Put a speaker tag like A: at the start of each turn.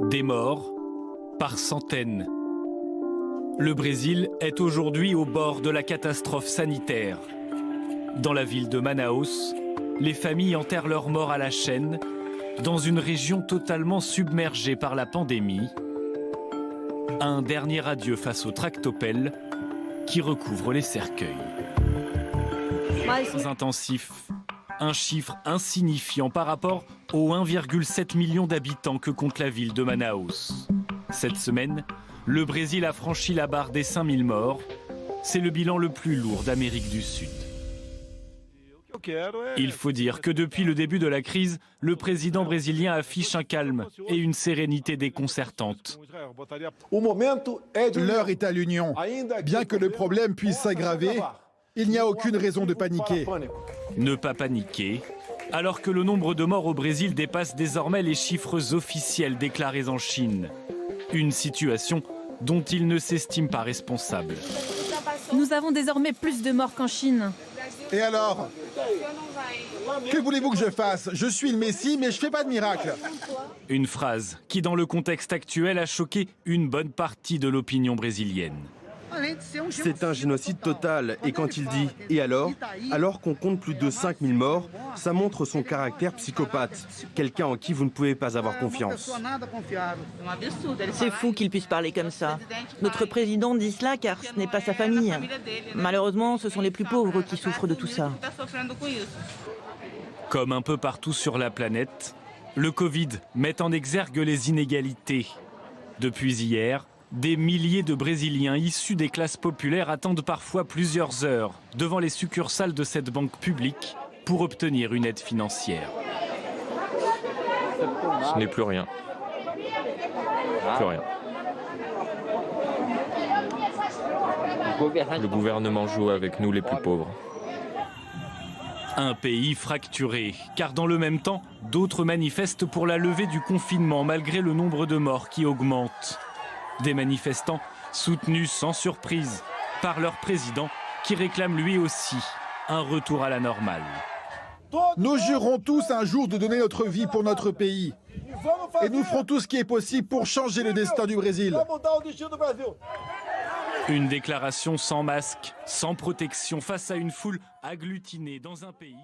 A: Des morts par centaines. Le Brésil est aujourd'hui au bord de la catastrophe sanitaire. Dans la ville de Manaus, les familles enterrent leurs morts à la chaîne, dans une région totalement submergée par la pandémie. Un dernier adieu face aux tractopelles qui recouvrent les cercueils. Intensif, un chiffre insignifiant par rapport aux 1,7 million d'habitants que compte la ville de Manaus. Cette semaine, le Brésil a franchi la barre des 5000 morts. C'est le bilan le plus lourd d'Amérique du Sud. Il faut dire que depuis le début de la crise, le président brésilien affiche un calme et une sérénité déconcertante.
B: L'heure est à l'union. Bien que le problème puisse s'aggraver, il n'y a aucune raison de paniquer.
A: Ne pas paniquer, alors que le nombre de morts au Brésil dépasse désormais les chiffres officiels déclarés en Chine. Une situation dont il ne s'estime pas responsable.
C: Nous avons désormais plus de morts qu'en Chine.
B: Et alors? Que voulez-vous que je fasse? Je suis le Messie, mais je ne fais pas de miracle.
A: Une phrase qui, dans le contexte actuel, a choqué une bonne partie de l'opinion brésilienne.
D: C'est un génocide total. Et quand il dit « et alors ?» alors qu'on compte plus de 5000 morts, ça montre son caractère psychopathe. Quelqu'un en qui vous ne pouvez pas avoir confiance.
E: C'est fou qu'il puisse parler comme ça. Notre président dit cela car ce n'est pas sa famille. Malheureusement, ce sont les plus pauvres qui souffrent de tout ça.
A: Comme un peu partout sur la planète, le Covid met en exergue les inégalités. Depuis hier, des milliers de Brésiliens issus des classes populaires attendent parfois plusieurs heures devant les succursales de cette banque publique pour obtenir une aide financière.
F: Ce n'est plus rien. Plus rien. Le gouvernement joue avec nous les plus pauvres.
A: Un pays fracturé, car dans le même temps, d'autres manifestent pour la levée du confinement malgré le nombre de morts qui augmente. Des manifestants soutenus sans surprise par leur président qui réclame lui aussi un retour à la normale.
B: Nous jurons tous un jour de donner notre vie pour notre pays. Et nous ferons tout ce qui est possible pour changer le destin du Brésil.
A: Une déclaration sans masque, sans protection face à une foule agglutinée dans un pays.